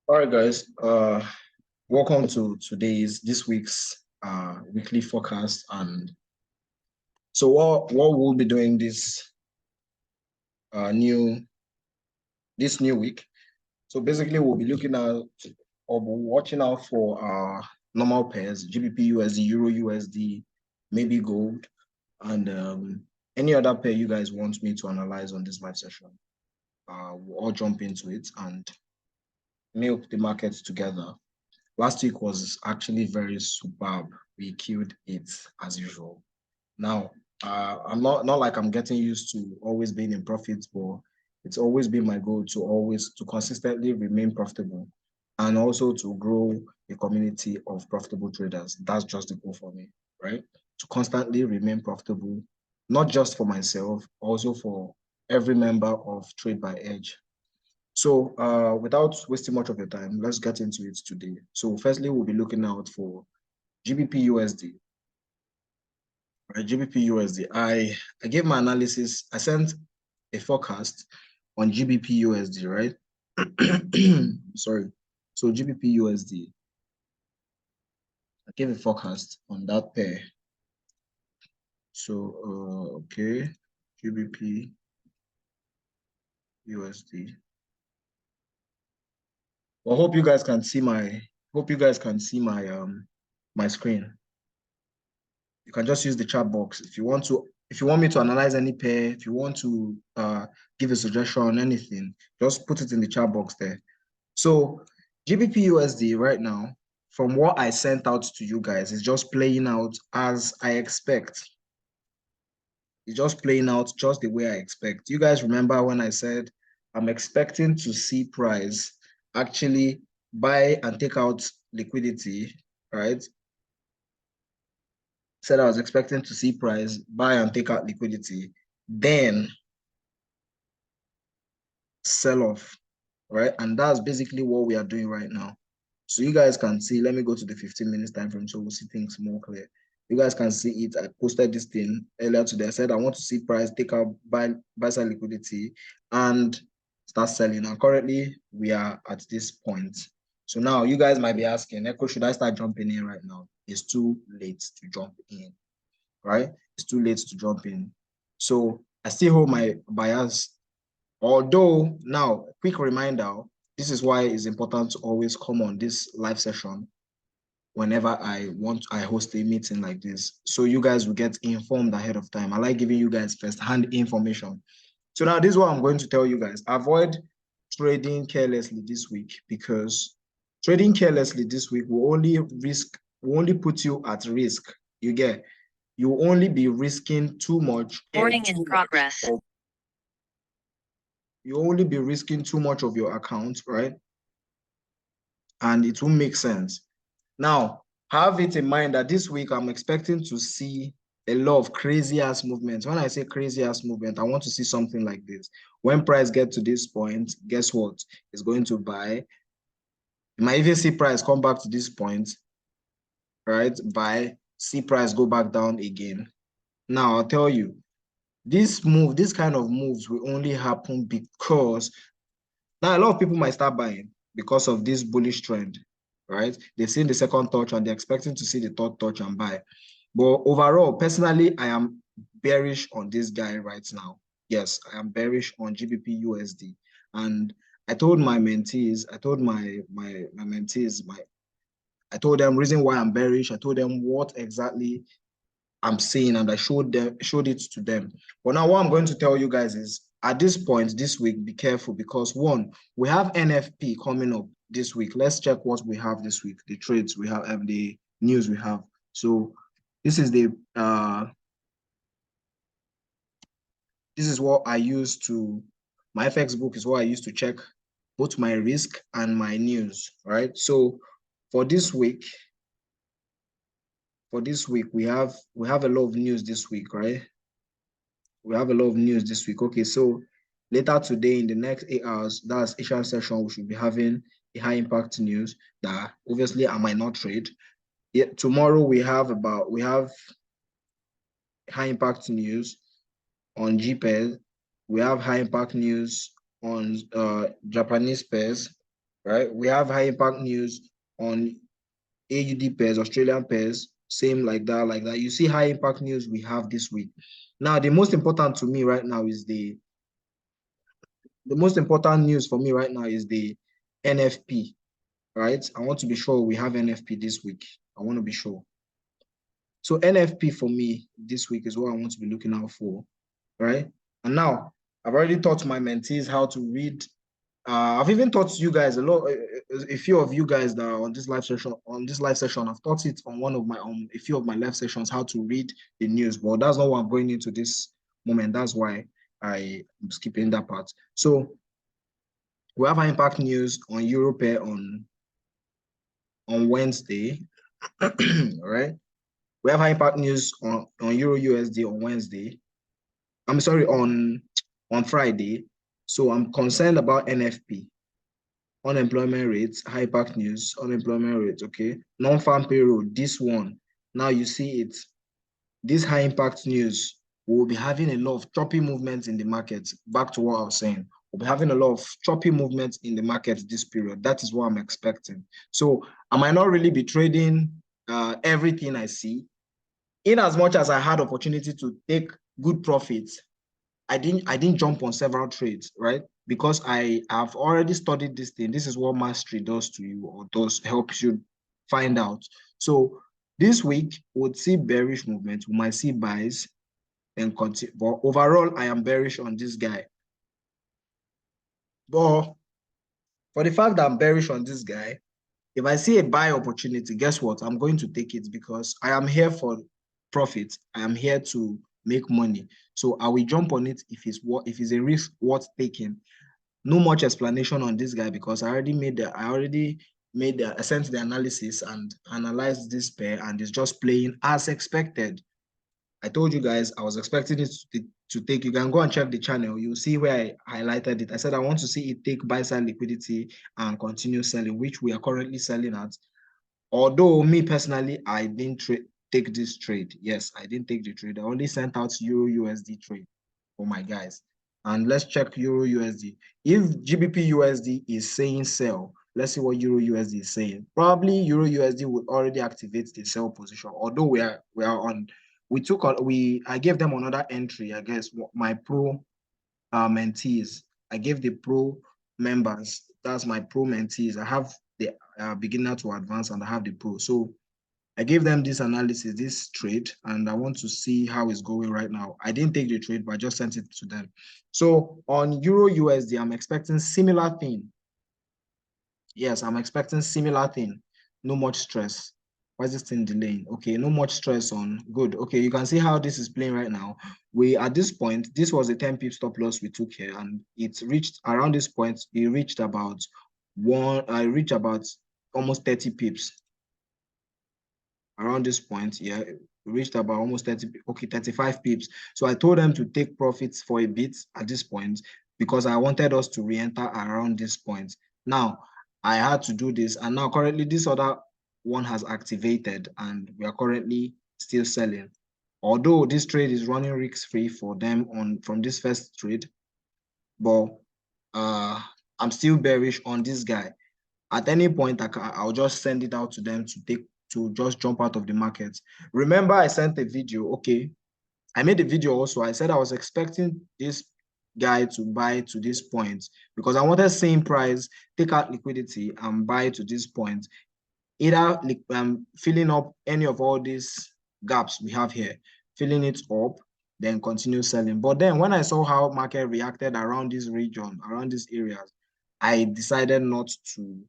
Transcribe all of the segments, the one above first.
All right, guys. Welcome to this week's weekly forecast. And so, what we'll be doing uh, new this new week. So basically, we'll be looking at or watching out for normal pairs: GBPUSD, EURUSD, maybe gold, and any other pair you guys want me to analyze on this live session. We'll all jump into it and milk the markets together. Last week was actually very superb. We killed it as usual. Now, I'm not like I'm getting used to always being in profits, but it's always been my goal to consistently remain profitable and also to grow a community of profitable traders. That's just the goal for me, right? To constantly remain profitable, not just for myself, also for every member of Trade by Edge. So without wasting much of your time, let's get into it today. So firstly, we'll be looking out for GBPUSD. Right, GBPUSD. I gave my analysis. I sent a forecast on GBPUSD, right? Sorry. So GBPUSD. I gave a forecast on that pair. So okay, GBPUSD. Well, hope you guys can see my my screen. You can just use the chat box if you want me to analyze any pair, if you want to give a suggestion on anything, just put it in the chat box there. So GBPUSD right now, from what I sent out to you guys, is just playing out as I expect. It's just playing out just the way I expect. You guys remember when I said I'm expecting to see price actually buy and take out liquidity, right? Said I was expecting to see price buy and take out liquidity, then sell off, right? And that's basically what we are doing right now. So you guys can see, let me go to the 15 minutes time frame so we'll see things more clear. You guys can see it. I posted this thing earlier today. I said I want to see price take out buy side liquidity and start selling. And currently we are at this point. So now you guys might be asking, Echo, should I start jumping in right now? It's too late to jump in, right? It's too late to jump in. So I still hold my bias. Although now, quick reminder, this is why it's important to always come on this live session whenever I host a meeting like this. So you guys will get informed ahead of time. I like giving you guys first-hand information. So now this is what I'm going to tell you guys. Avoid trading carelessly this week, because trading carelessly this week will only put you at risk. You will only be risking too much. Recording in progress. You only be risking too much of your account, right? And it won't make sense. Now, have it in mind that this week I'm expecting to see a lot of crazy ass movements. When I say crazy ass movement, I want to see something like this. When price get to this point, guess what? It's going to buy. You might even see price come back to this point, right? Buy, see price go back down again. Now, I'll tell you, this kind of moves will only happen because now a lot of people might start buying because of this bullish trend, right? They've seen the second touch and they're expecting to see the third touch and buy. But overall, personally, I am bearish on this guy right now. Yes, I am bearish on GBPUSD. And I told my mentees, I told I told them reason why I'm bearish. I told them what exactly I'm saying, and I showed it to them. But now what I'm going to tell you guys is, at this point this week, be careful, because one, we have NFP coming up this week. Let's check what we have this week, the trades we have and the news we have. So this is what I use to, my FX book is what I use to check both my risk and my news, right? So for this week, we have a lot of news this week, right? We have a lot of news this week. Okay, so later today, in the next 8 hours, that's Asian session, we should be having a high impact news that obviously I might not trade. Yet tomorrow we have high impact news on GPES. We have high impact news on Japanese pairs. right? We have high impact news on AUD pairs, Australian pairs, same like that, like that. You see high impact news we have this week. Now, the most important to me right now is the most important news for me right now is the NFP, right? I want to be sure we have NFP this week. I want to be sure. So NFP for me this week is what I want to be looking out for, right? And now I've already taught my mentees how to read. I've even taught you guys a few of you guys that are on this live session. I've taught it on one of my a few of my live sessions how to read the news, but that's not what I'm going into this moment. That's why I'm skipping that part. So we have high impact news on Euro pair on Wednesday, right? We have high impact news on Euro USD on Wednesday. I'm sorry, on Friday. So I'm concerned about NFP, unemployment rates, high impact news, unemployment rates, okay? Non-farm payroll, this one. Now you see it. This high impact news, we'll be having a lot of choppy movements in the market. Back to what I was saying. We'll be having a lot of choppy movements in the market this period. That is what I'm expecting. So I might not really be trading everything I see. In as much as I had opportunity to take good profits, I didn't jump on several trades, right? Because I have already studied this thing. This is what mastery does to you, or does helps you find out. So this week we'll see bearish movement. We might see buys and continue. But overall, I am bearish on this guy. But for the fact that I'm bearish on this guy, if I see a buy opportunity, guess what? I'm going to take it because I am here for profit. I am here to make money. So I will jump on it if it's a risk worth taking. No much explanation on this guy because I sent the analysis and analyzed this pair, and it's just playing as expected. I told you guys I was expecting it to take. You can go and check the channel. You'll see where I highlighted it. I said I want to see it take buy side liquidity and continue selling, which we are currently selling at. Although me personally, I didn't take this trade. Yes, I didn't take the trade. I only sent out Euro USD trade for my guys. And let's check Euro USD. If GBP USD is saying sell, let's see what Euro USD is saying. Probably Euro USD would already activate the sell position. Although I gave them another entry. I guess my pro mentees. I gave the pro members. That's my pro mentees. I have the beginner to advanced, and I have the pro. So I gave them this analysis, this trade, and I want to see how it's going right now. I didn't take the trade, but I just sent it to them. So on Euro USD, I'm expecting similar thing. Yes, I'm expecting similar thing. No much stress. Why is this thing delaying? Okay, no much stress on. Good. Okay, you can see how this is playing right now. At this point, this was a 10 pip stop loss we took here, and it reached around this point, it reached about almost 30 pips. Around this point, yeah, it reached about almost 35 pips. So I told them to take profits for a bit at this point because I wanted us to re-enter around this point. Now, I had to do this, and now currently this other one has activated, and we are currently still selling. Although this trade is running risk-free for them from this first trade, but I'm still bearish on this guy. At any point, I'll just send it out to them to just jump out of the market. Remember, I sent a video. Okay, I made a video also. I said I was expecting this guy to buy to this point because I wanted same price, take out liquidity and buy to this point. Either filling up any of all these gaps we have here, filling it up, then continue selling. But then when I saw how market reacted around this region, around these areas, I decided not to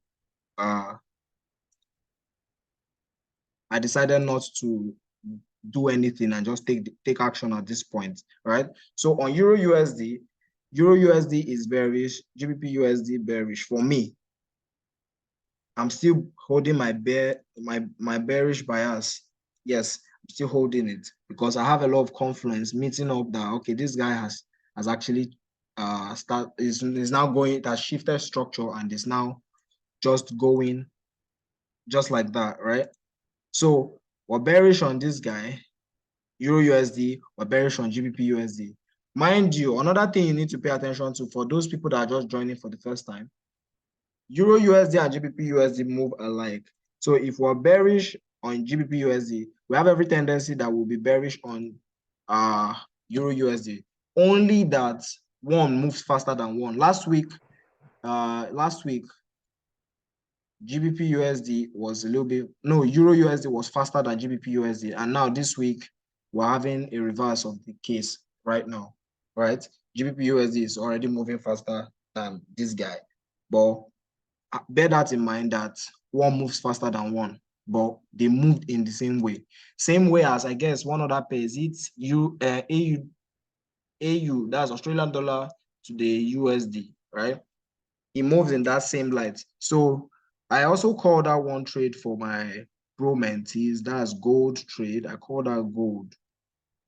do anything and just take action at this point, right? So on Euro USD is bearish, GBP USD bearish. For me, I'm still holding my bearish bias. Yes, I'm still holding it because I have a lot of confidence meeting up that okay, this guy has actually is now going, it has shifted structure and is now just going just like that, right? So we're bearish on this guy, Euro USD, we're bearish on GBP USD. Mind you, another thing you need to pay attention to for those people that are just joining for the first time, Euro USD and GBP USD move alike. So if we're bearish on GBP USD, we have every tendency that we'll be bearish on Euro USD. Only that one moves faster than one. Last week, GBP USD was a little bit, no, Euro USD was faster than GBP USD. And now this week, we're having a reverse of the case right now, right? GBP USD is already moving faster than this guy. But bear that in mind that one moves faster than one, but they moved in the same way. Same way as, I guess, one other pair is AU, that's Australian dollar to the USD, right? It moves in that same light. So I also call that one trade for my pro mentees. That's gold trade. I call that gold.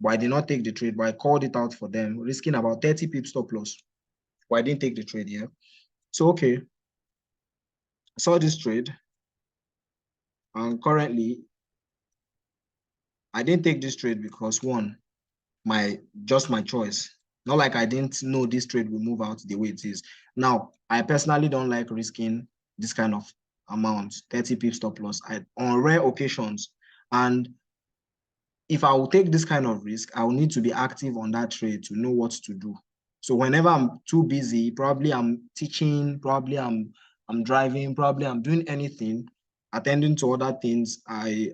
But I did not take the trade, but I called it out for them, risking about 30 pips stop loss. But I didn't take the trade here. So, okay. I saw this trade. And currently, I didn't take this trade because one, my choice. Not like I didn't know this trade will move out the way it is. Now, I personally don't like risking this kind of amount, 30 pips stop loss, on rare occasions. And if I will take this kind of risk, I will need to be active on that trade to know what to do. So whenever I'm too busy, probably I'm teaching, probably I'm driving, probably I'm doing anything, attending to other things, I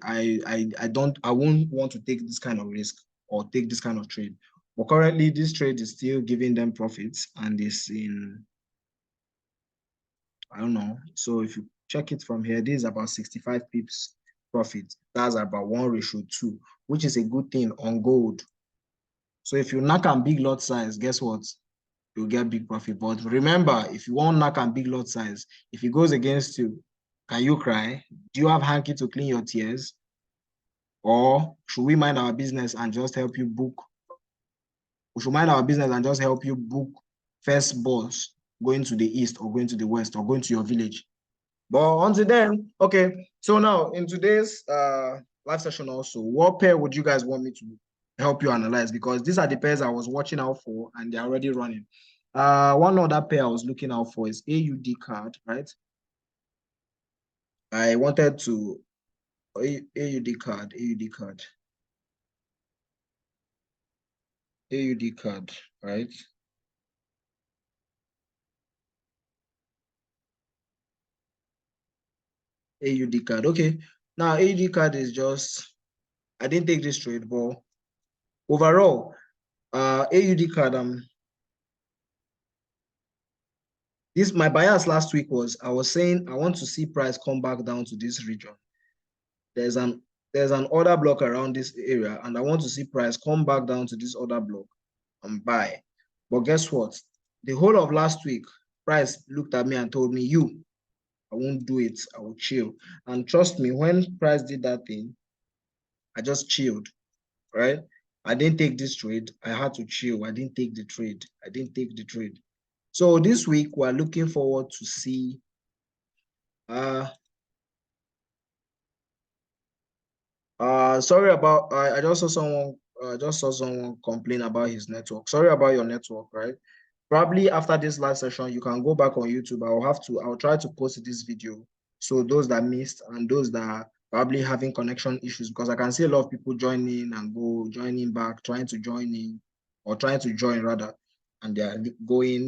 won't want to take this kind of risk or take this kind of trade. But currently, this trade is still giving them profits, and it's in, I don't know. So if you check it from here, this is about 65 pips profit. That's about 1:2, which is a good thing on gold. So if you knock on big lot size, guess what? You'll get big profit. But remember, if you want knock on big lot size, if it goes against you, can you cry? Do you have hanky to clean your tears? Or should we mind our business and just help you book? We should mind our business and just help you book first bus going to the east or going to the west or going to your village. But until then, okay. So now in today's live session also, what pair would you guys want me to help you analyze? Because these are the pairs I was watching out for and they're already running. One other pair I was looking out for is AUDCAD, right? I wanted to AUDCAD, right? AUDCAD. Okay. Now AUDCAD is just, I didn't take this trade, but overall, AUDCAD, my bias last week was, I was saying I want to see price come back down to this region. There's an order block around this area, and I want to see price come back down to this order block and buy. But guess what? The whole of last week, price looked at me and told me, I won't do it. I will chill. And trust me, when price did that thing, I just chilled, right? I didn't take this trade. I had to chill. I didn't take the trade. So this week, we're looking forward to see sorry about, I just saw someone complain about his network. Sorry about your network, right? Probably after this live session, you can go back on YouTube. I'll try to post this video. So those that missed and those that are probably having connection issues, because I can see a lot of people joining and joining back, trying to join in, or trying to join rather, and they are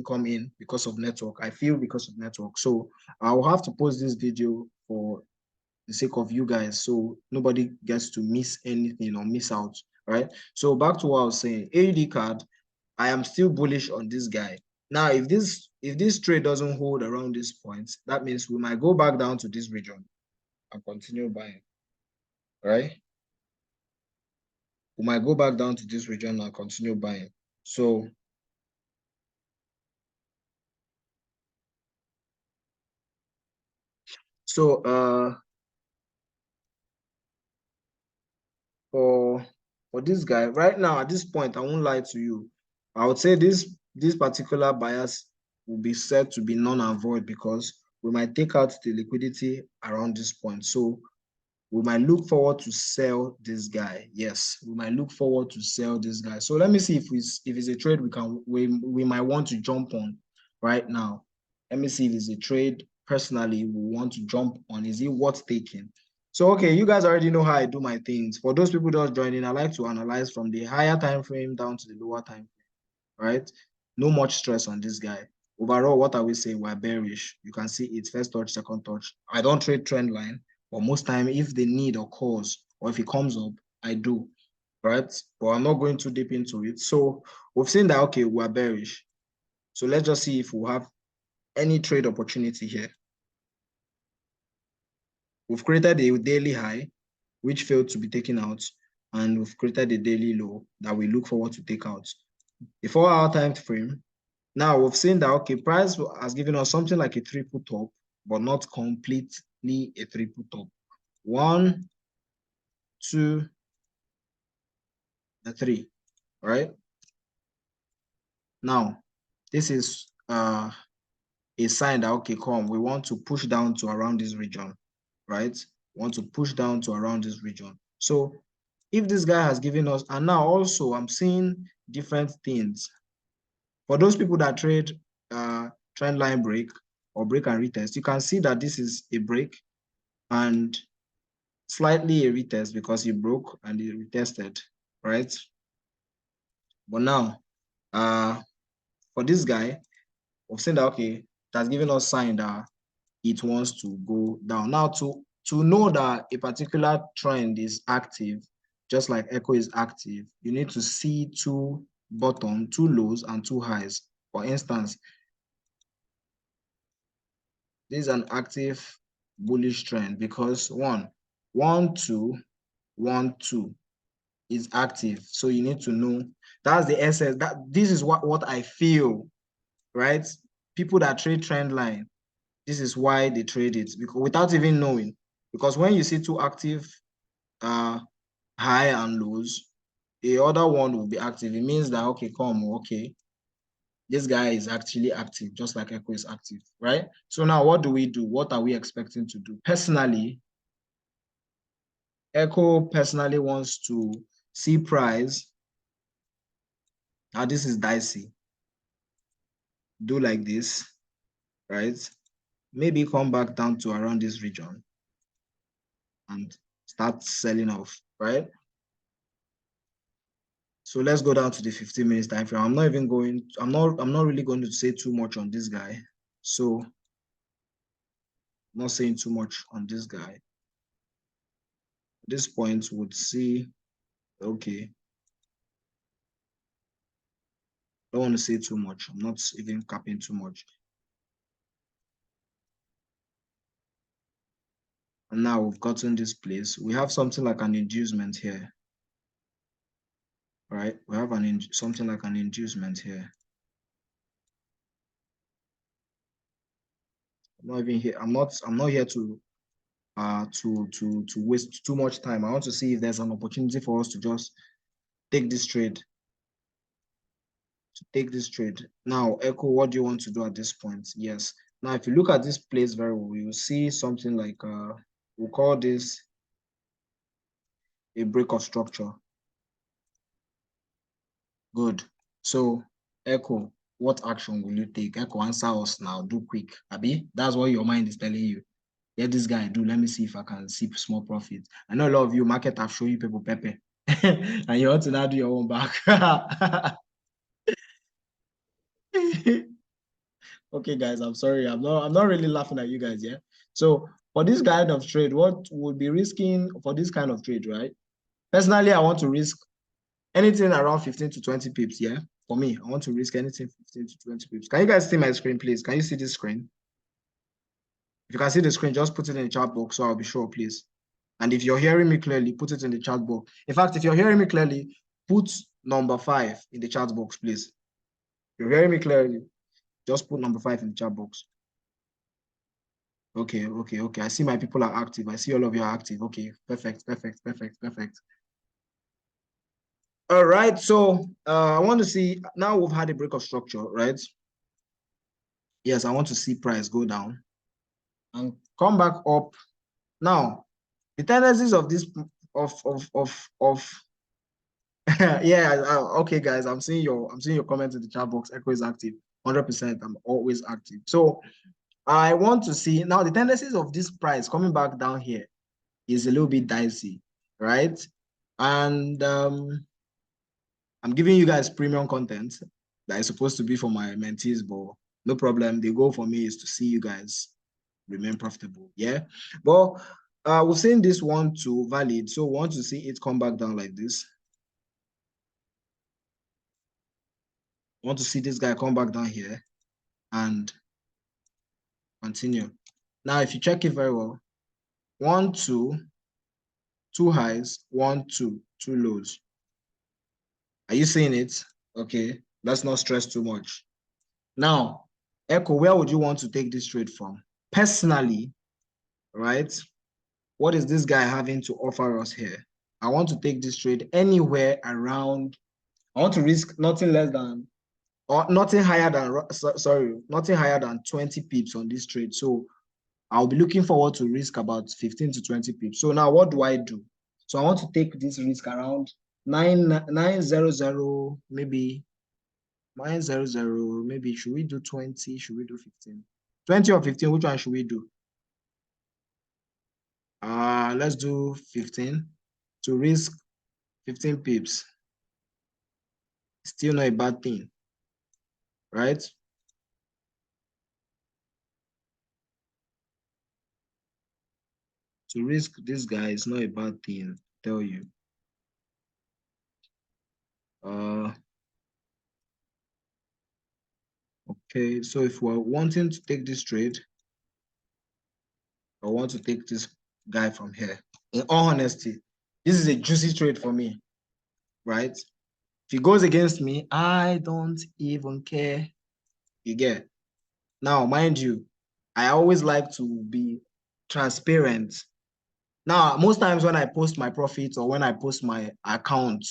come in because of network. I feel because of network. So I'll have to post this video for the sake of you guys, so nobody gets to miss anything or miss out, right? So back to what I was saying, AUDCAD, I am still bullish on this guy. Now, if this trade doesn't hold around this point, that means we might go back down to this region and continue buying, right? We might go back down to this region and continue buying. So for this guy right now, at this point, I won't lie to you, I would say this particular bias will be said to be non and void, because we might take out the liquidity around this point. So we might look forward to sell this guy. Yes, we might look forward to sell this guy. So let me see if it's a trade we might want to jump on right now. Let me see if it's a trade personally will want to jump on. Is it worth taking? So, okay, you guys already know how I do my things. For those people just joining, I like to analyze from the higher time frame down to the lower time frame, right? No much stress on this guy. Overall, what I will say, we're bearish. You can see it, first touch, second touch. I don't trade trend line, but most time, if the need occurs or if it comes up, I do, right? But I'm not going too deep into it. So we've seen that, okay, we're bearish. So let's just see if we have any trade opportunity here. We've created a daily high, which failed to be taken out, and we've created a daily low that we look forward to take out. The 4-hour time frame. Now we've seen that, okay, price has given us something like a triple top, but not completely a triple top. 1, 2, and 3, right? Now, this is a sign that, okay, we want to push down to around this region, right? We want to push down to around this region. So if this guy has given us, and now also I'm seeing different things. For those people that trade trend line break or break and retest, you can see that this is a break and slightly a retest because he broke and he retested, right? But now, for this guy, we've seen that, okay, it has given us sign that it wants to go down. Now, to know that a particular trend is active, just like Echo is active, you need to see two bottom, two lows, and two highs. For instance, this is an active bullish trend because 1, 1, 2, 1, 2 is active. So you need to know that's the essence. That this is what I feel, right? People that trade trend line, this is why they trade it, because without even knowing. Because when you see two active high and lows, the other one will be active. It means that, okay, okay, this guy is actually active, just like Echo is active, right? So now what do we do? What are we expecting to do? Personally, Echo personally wants to see price. Now this is dicey. Do like this, right? Maybe come back down to around this region and start selling off, right? So let's go down to the 15 minutes time frame. I'm not really going to say too much on this guy. So I'm not saying too much on this guy. At this point, would see, okay, don't want to say too much. I'm not even capping too much. And now we've gotten this place. We have something like an inducement here, right? We have something like an inducement here. I'm not even here. I'm not here to waste too much time. I want to see if there's an opportunity for us to just take this trade. Now, Echo, what do you want to do at this point? Yes. Now, if you look at this place very well, you'll see something like we'll call this a break of structure. Good. So, Echo, what action will you take? Echo, answer us now. Do quick. Abi, that's what your mind is telling you. Let this guy do. Let me see if I can see small profit. I know a lot of you market have shown you people Pepe, and you want to now do your own back. Okay, guys, I'm sorry. I'm not really laughing at you guys, yeah. So for this kind of trade, what would be risking for this kind of trade, right? Personally, I want to risk anything around 15 to 20 pips, yeah. For me, I want to risk anything 15 to 20 pips. Can you guys see my screen, please? Can you see this screen? If you can see the screen, just put it in the chat box so I'll be sure, please. And if you're hearing me clearly, put it in the chat box. In fact, if you're hearing me clearly, put number 5 in the chat box, please. If you're hearing me clearly, just put number 5 in the chat box. Okay. I see my people are active. I see all of you are active. Okay, perfect. All right, so I want to see, now we've had a break of structure, right? Yes, I want to see price go down and come back up. Now, the tendencies of this, yeah, okay, guys, I'm seeing your comments in the chat box. Echo is active, 100%. I'm always active. So I want to see now the tendencies of this price coming back down here is a little bit dicey, right? And I'm giving you guys premium content that is supposed to be for my mentees, but no problem. The goal for me is to see you guys remain profitable. Yeah. But we've seen this one to valid. So we want to see it come back down like this. I want to see this guy come back down here and continue. Now, if you check it very well, 1, 2, 2 highs, 1, 2, 2 lows. Are you seeing it? Okay. Let's not stress too much. Now, Echo, where would you want to take this trade from? Personally, right? What is this guy having to offer us here? I want to take this trade anywhere around. I want to risk nothing less than, or nothing higher than, sorry, nothing higher than 20 pips on this trade. So I'll be looking forward to risk about 15 to 20 pips. So now what do I do? So I want to take this risk around 900, maybe 900, maybe should we do 20? Should we do 15? 20 or 15, which one should we do? Let's do 15 to risk 15 pips. Still not a bad thing, right? To risk this guy is not a bad thing, I tell you. Okay, so if we're wanting to take this trade, I want to take this guy from here. In all honesty, this is a juicy trade for me, right? If he goes against me, I don't even care. You get. Now, mind you, I always like to be transparent. Now, most times when I post my profits or when I post my account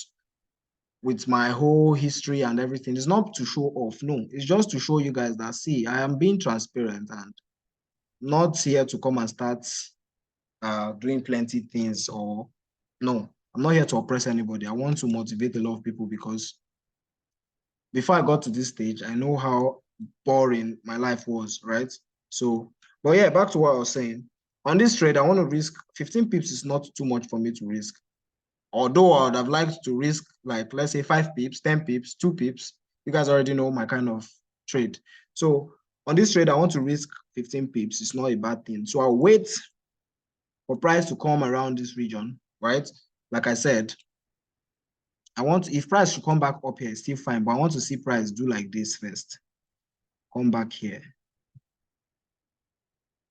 with my whole history and everything, it's not to show off. No, it's just to show you guys that, see, I am being transparent and not here to come and start doing plenty things, or no, I'm not here to oppress anybody. I want to motivate a lot of people, because before I got to this stage, I know how boring my life was, right? So, but yeah, back to what I was saying. On this trade, I want to risk 15 pips is not too much for me to risk. Although I would have liked to risk, like, let's say 5 pips, 10 pips, 2 pips. You guys already know my kind of trade. So on this trade, I want to risk 15 pips. It's not a bad thing. So I'll wait for price to come around this region, right? Like I said, if price should come back up here, it's still fine, but I want to see price do like this first. Come back here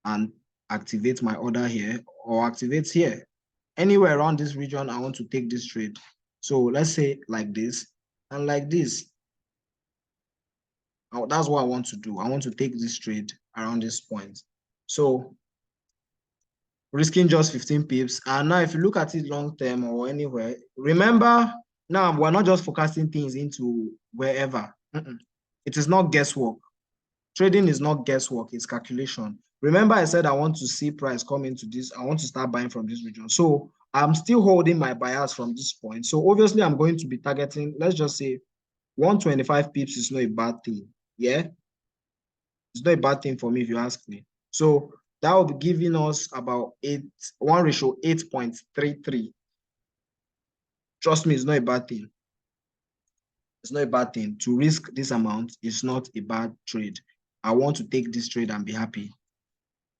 and activate my order here, or activate here. Anywhere around this region, I want to take this trade. So let's say like this and like this. Now, that's what I want to do. I want to take this trade around this point. So risking just 15 pips. And now if you look at it long term or anywhere, remember, now we're not just forecasting things into wherever. It is not guesswork. Trading is not guesswork, it's calculation. Remember, I said I want to see price come into this. I want to start buying from this region. So I'm still holding my bias from this point. So obviously I'm going to be targeting, let's just say 125 pips is not a bad thing. Yeah, it's not a bad thing for me if you ask me. So that will be giving us about 8.33. Trust me, it's not a bad thing. It's not a bad thing. To risk this amount is not a bad trade. I want to take this trade and be happy.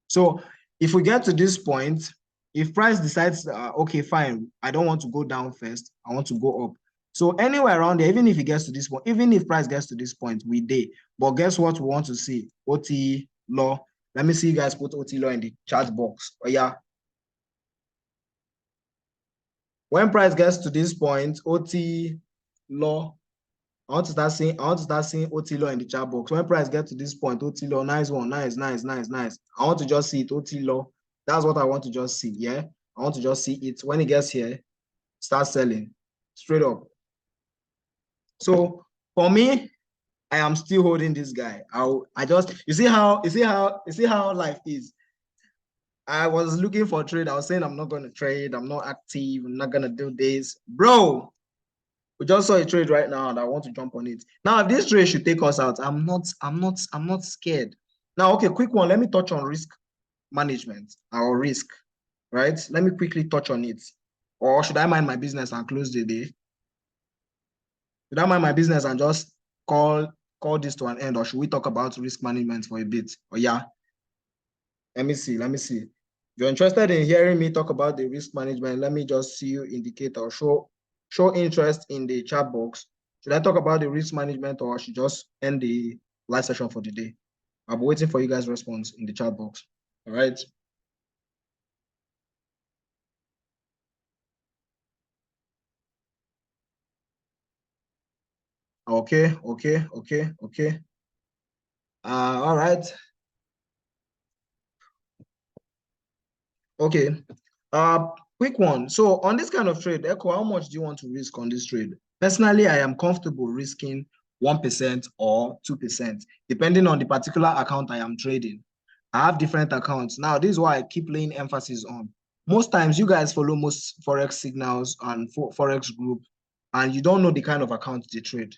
So if we get to this point, if price decides, okay, fine, I don't want to go down first, I want to go up. So anywhere around there, even if it gets to this point, even if price gets to this point, we day. But guess what we want to see? OT law. Let me see you guys put OT law in the chat box. Oh yeah. When price gets to this point, OT law. I want to start seeing OT law in the chat box. When price gets to this point, OT law, nice one, nice. I want to just see it, OT law. That's what I want to just see, yeah? I want to just see it. When it gets here, start selling, straight up. So for me, I am still holding this guy. You see how life is. I was looking for a trade. I was saying I'm not going to trade. I'm not active. I'm not going to do this. Bro, we just saw a trade right now and I want to jump on it. Now, if this trade should take us out, I'm not scared. Now, okay, quick one. Let me touch on risk management or risk, right? Let me quickly touch on it. Or should I mind my business and close the day? Should I mind my business and just call this to an end, or should we talk about risk management for a bit? Or yeah, let me see. If you're interested in hearing me talk about the risk management, let me just see you indicate or show interest in the chat box. Should I talk about the risk management, or I should just end the live session for the day? I'll be waiting for you guys' response in the chat box. All right. Okay. All right. Okay. Quick one. So on this kind of trade, Echo, how much do you want to risk on this trade? Personally, I am comfortable risking 1% or 2%, depending on the particular account I am trading. I have different accounts. Now, this is why I keep laying emphasis on. Most times, you guys follow most Forex signals and Forex group, and you don't know the kind of account they trade.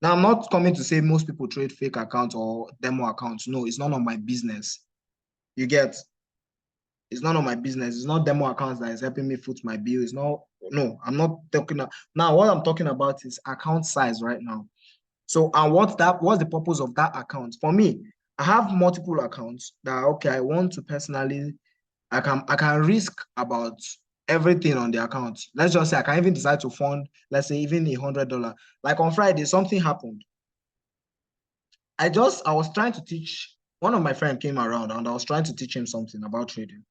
Now, I'm not coming to say most people trade fake accounts or demo accounts. No, it's none of my business. You get? It's none of my business. It's not demo accounts that is helping me foot my bill. It's not, no, I'm not talking. Now, what I'm talking about is account size right now. So, and what's the purpose of that account? For me, I have multiple accounts that, okay, I want to personally, I can risk about everything on the account. Let's just say I can even decide to fund, let's say even $100. Like on Friday, something happened. I was trying to teach, one of my friends came around and I was trying to teach him something about trading.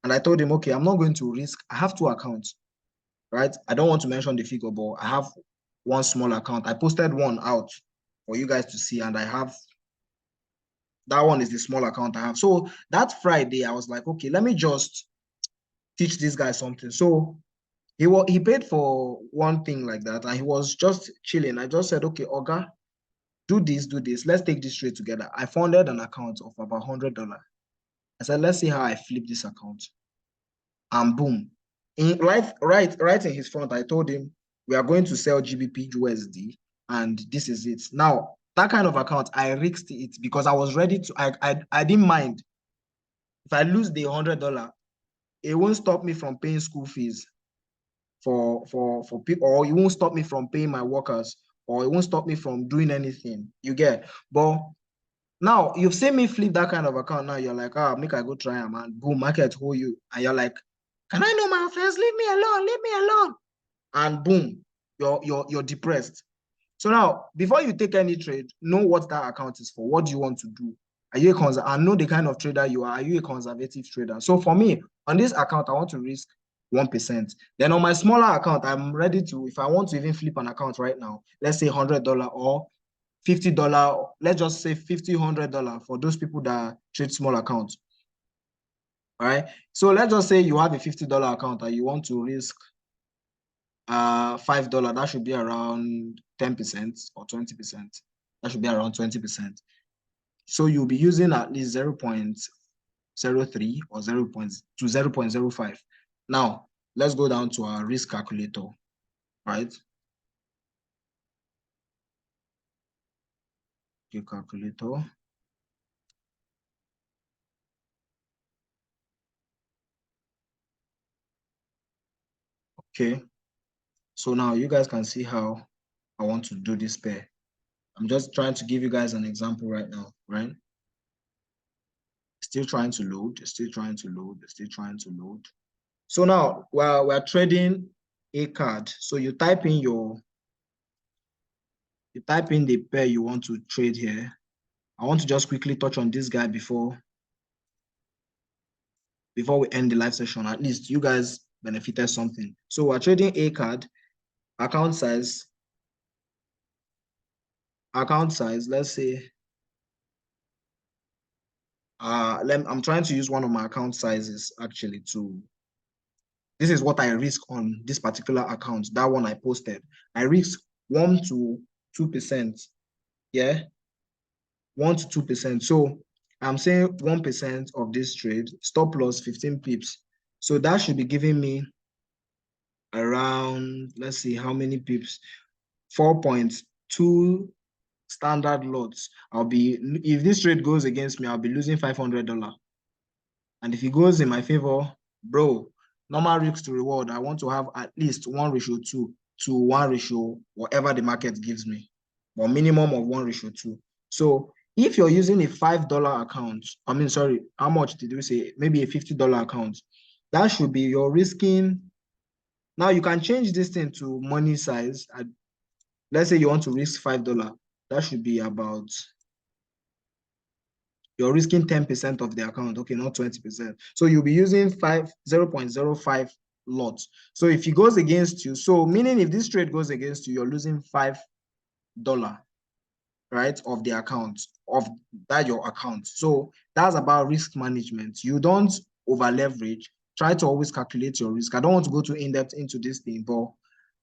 And I told him, okay, I'm not going to risk. I have two accounts, right? I don't want to mention the figure, but I have one small account. I posted one out for you guys to see, and I have, that one is the small account I have. So that Friday, I was like, okay, let me just teach this guy something. So he paid for one thing like that, and he was just chilling. I just said, okay, Oga, do this. Let's take this trade together. I funded an account of about $100. I said, let's see how I flip this account. And boom. Right in his front, I told him, we are going to sell GBPUSD, and this is it. Now, that kind of account, I risked it because I was ready to, I didn't mind. If I lose the $100, it won't stop me from paying school fees for people, or it won't stop me from paying my workers, or it won't stop me from doing anything. You get? But now you've seen me flip that kind of account. Now you're like, make I go try them, and boom, market hold you, and you're like, can I know my offense? Leave me alone, and boom, you're depressed. So now, before you take any trade, know what that account is for. What do you want to do? Are you and know the kind of trader you are. Are you a conservative trader? So for me, on this account, I want to risk 1%. Then on my smaller account, I'm ready to, if I want to even flip an account right now, let's say $100 or $50, let's just say $50, $100 for those people that trade small accounts. All right. So let's just say you have a $50 account and you want to risk $5. That should be around 10% or 20%. That should be around 20%. So you'll be using at least 0.03 or 0.05. Now, let's go down to our risk calculator, right? Your calculator. Okay. So now you guys can see how I want to do this pair. I'm just trying to give you guys an example right now, right? Still trying to load, still trying to load. So now we're trading AUDCAD. So you type in the pair you want to trade here. I want to just quickly touch on this guy before we end the live session. At least you guys benefited something. So we're trading AUDCAD, account size, let's say, I'm trying to use one of my account sizes actually this is what I risk on this particular account, that one I posted. I risk 1 to 2%. Yeah, 1 to 2%. So I'm saying 1% of this trade, stop loss 15 pips. So that should be giving me around, let's see how many pips, 4.2 standard lots. If this trade goes against me, I'll be losing $500. And if it goes in my favor, bro, normal risk to reward, I want to have at least 1:2 to 1 whatever the market gives me, or minimum of 1:2. So if you're using a $5 account, how much did we say? Maybe a $50 account. That should be your risking. Now you can change this thing to money size. Let's say you want to risk $5. That should be about, you're risking 10% of the account, okay, not 20%. So you'll be using 0.05 lots. So if it goes against you, so meaning if this trade goes against you, you're losing $5, right, of the account, of that your account. So that's about risk management. You don't over leverage. Try to always calculate your risk. I don't want to go too in-depth into this thing, but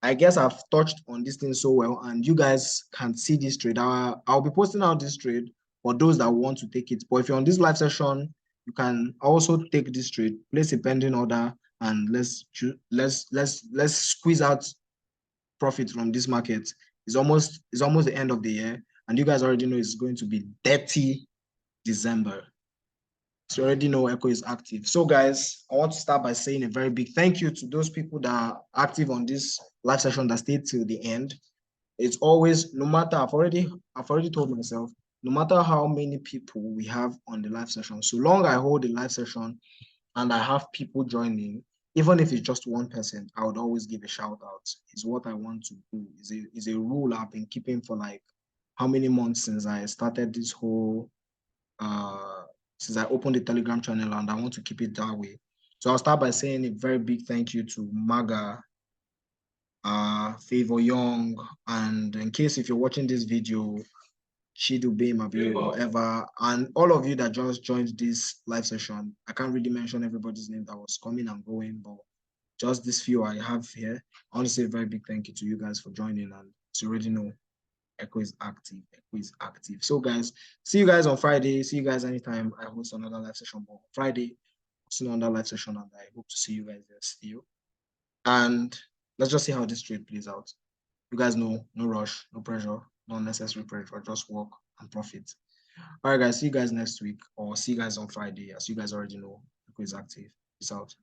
I guess I've touched on this thing so well, and you guys can see this trade. I'll be posting out this trade for those that want to take it. But if you're on this live session, you can also take this trade, place a pending order, and let's squeeze out profit from this market. It's almost the end of the year, and you guys already know it's going to be dirty December. So you already know Echo is active. So guys, I want to start by saying a very big thank you to those people that are active on this live session that stayed till the end. It's always, no matter, I've already told myself, no matter how many people we have on the live session, so long I hold the live session and I have people joining, even if it's just one person, I would always give a shout out. It's what I want to do. It's a rule I've been keeping for like how many months since I started this whole since I opened the Telegram channel, and I want to keep it that way. So I'll start by saying a very big thank you to Maga, Favor Young, and in case if you're watching this video, Shidu Bay, Mabi, whatever, and all of you that just joined this live session. I can't really mention everybody's name that was coming and going, but just this few I have here. I want to say a very big thank you to you guys for joining, and you already know Echo is active. Echo is active. So guys, see you guys on Friday. See you guys anytime I host another live session. But Friday, see another live session, and I hope to see you guys there still. And let's just see how this trade plays out. You guys know, no rush, no pressure, no unnecessary pressure, just work and profit. All right, guys, see you guys next week, or see you guys on Friday. As you guys already know, Echo is active. Peace out.